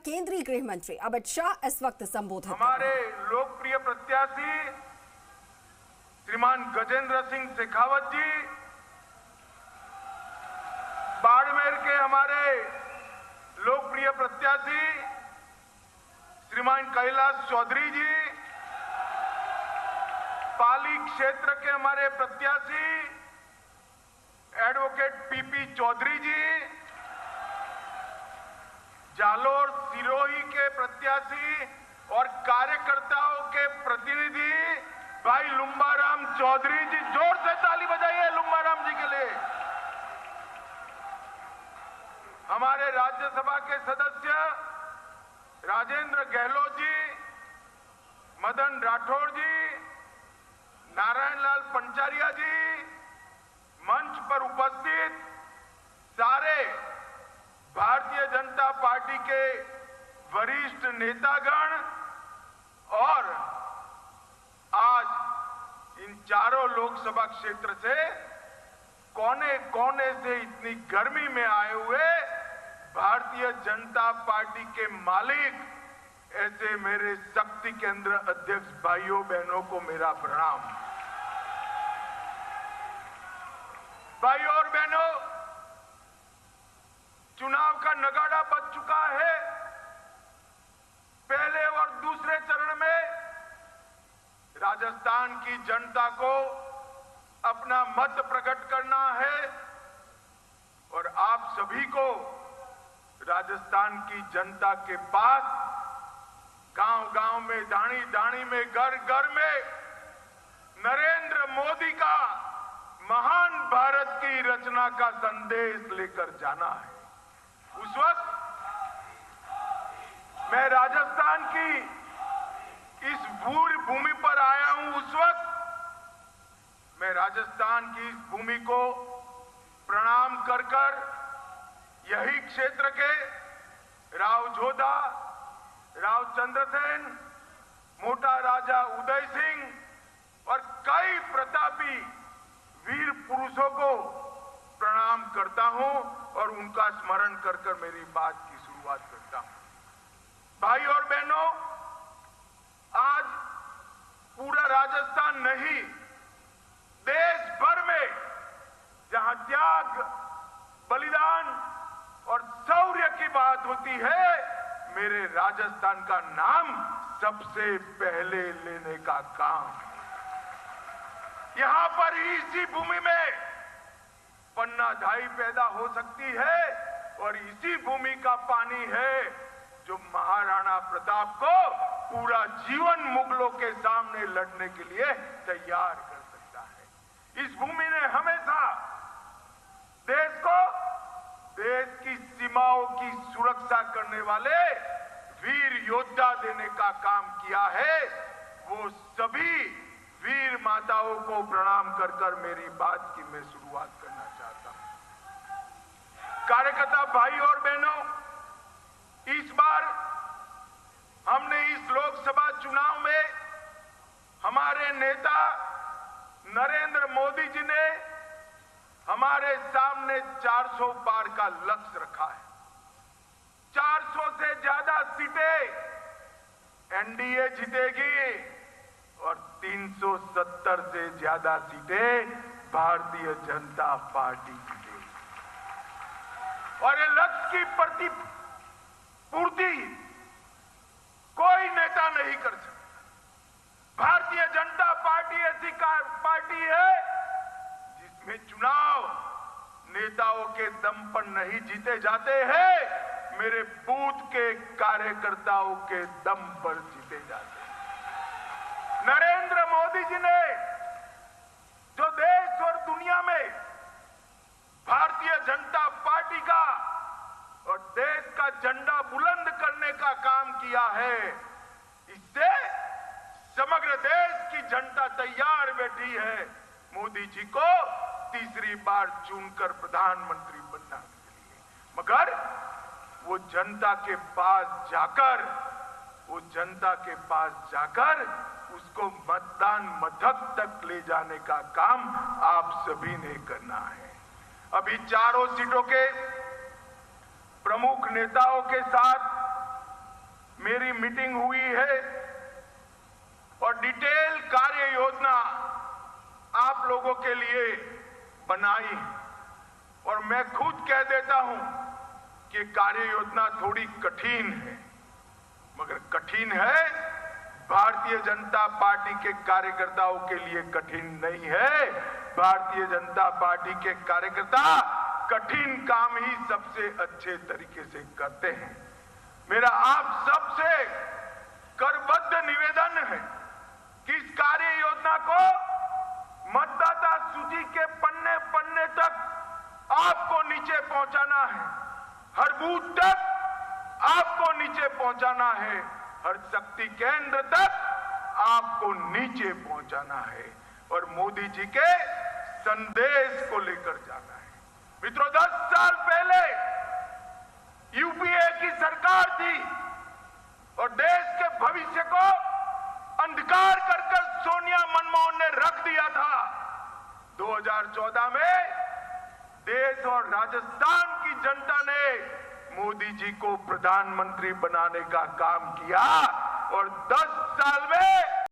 केंद्रीय गृह मंत्री अमित शाह इस वक्त संबोधित हमारे लोकप्रिय प्रत्याशी श्रीमान गजेंद्र सिंह शेखावत जी, बाड़मेर के हमारे लोकप्रिय प्रत्याशी श्रीमान कैलाश चौधरी जी, पाली क्षेत्र के हमारे प्रत्याशी एडवोकेट पीपी चौधरी जी, जालोर सिरोही के प्रत्याशी और कार्यकर्ताओं के प्रतिनिधि भाई लुम्बाराम चौधरी जी, जोर से ताली बजाइए लुम्बाराम जी के लिए। हमारे राज्यसभा के सदस्य राजेंद्र गहलोत जी, मदन राठौड़ जी, नारायण लाल पंचारिया जी, मंच पर उपस्थित सारे भारतीय जनता पार्टी के वरिष्ठ नेतागण और आज इन चारों लोकसभा क्षेत्र से कोने कोने से इतनी गर्मी में आए हुए भारतीय जनता पार्टी के मालिक ऐसे मेरे शक्ति केंद्र अध्यक्ष भाइयों बहनों को मेरा प्रणाम। भाइयों और बहनों, चुनाव का नगाड़ा बज चुका है। पहले और दूसरे चरण में राजस्थान की जनता को अपना मत प्रकट करना है और आप सभी को राजस्थान की जनता के पास गांव-गांव में, दाणी-दाणी में, घर-घर में नरेंद्र मोदी का महान भारत की रचना का संदेश लेकर जाना है। उस वक्त मैं राजस्थान की इस भूमि पर आया हूं। उस वक्त मैं राजस्थान की इस भूमि को प्रणाम कर यही क्षेत्र के राव जोधा, राव चंद्रसेन, मोटा राजा उदय सिंह और कई प्रतापी वीर पुरुषों को प्रणाम करता हूं और उनका स्मरण कर मेरी बात की शुरुआत करता हूं। भाई और बहनों, आज पूरा राजस्थान नहीं, देश भर में जहां त्याग, बलिदान और शौर्य की बात होती है, मेरे राजस्थान का नाम सबसे पहले लेने का काम। यहां पर इसी भूमि में पन्ना धाई पैदा हो सकती है और इसी भूमि का पानी है जो महाराणा प्रताप को पूरा जीवन मुगलों के सामने लड़ने के लिए तैयार कर सकता है। इस भूमि ने हमेशा देश की सीमाओं की सुरक्षा करने वाले वीर योद्धा देने का काम किया है। वो सभी वीर माताओं को प्रणाम कर मेरी बात की मैं शुरुआत करना चाहता हूं। कार्यकर्ता भाई और बहनों, इस बार हमने इस लोकसभा चुनाव में हमारे नेता नरेंद्र मोदी जी ने हमारे सामने 400 पार का लक्ष्य रखा है। 400 से ज्यादा सीटें एनडीए जीतेगी और 370 से ज्यादा सीटें भारतीय जनता पार्टी जीतेगी। और ये लक्ष्य की प्रतिपूर्ति कोई नेता नहीं कर सकता। भारतीय जनता पार्टी ऐसी पार्टी है जिसमें चुनाव नेताओं के दम पर नहीं जीते जाते हैं, मेरे बूथ के कार्यकर्ताओं के दम पर जीते जाते हैं। नरेंद्र मोदी जी ने जो देश और दुनिया में भारतीय जनता पार्टी का और देश का झंडा बुलंद करने का काम किया है, इससे समग्र देश की जनता तैयार बैठी है मोदी जी को तीसरी बार चुनकर प्रधानमंत्री बनने के लिए। मगर वो जनता के पास जाकर उसको मतदान मथक तक ले जाने का काम आप सभी ने करना है। अभी चारों सीटों के प्रमुख नेताओं के साथ मेरी मीटिंग हुई है और डिटेल कार्य योजना आप लोगों के लिए बनाई और मैं खुद कह देता हूं कि कार्य योजना थोड़ी कठिन है, मगर कठिन है भारतीय जनता पार्टी के कार्यकर्ताओं के लिए कठिन नहीं है। भारतीय जनता पार्टी के कार्यकर्ता कठिन काम ही सबसे अच्छे तरीके से करते हैं। मेरा आप सबसे करबद्ध निवेदन है कि इस कार्य योजना को मतदाता सूची के पन्ने पन्ने तक आपको नीचे पहुंचाना है, हर बूथ तक आपको नीचे पहुंचाना है, हर शक्ति केंद्र तक आपको नीचे पहुंचाना है और मोदी जी के संदेश को लेकर जाना है। मित्रों, 10 साल पहले यूपीए की सरकार थी और देश के भविष्य को अंधकार कर सोनिया मनमोहन ने रख दिया था। 2014 में देश और राजस्थान की जनता ने मोदी जी को प्रधानमंत्री बनाने का काम किया और 10 साल में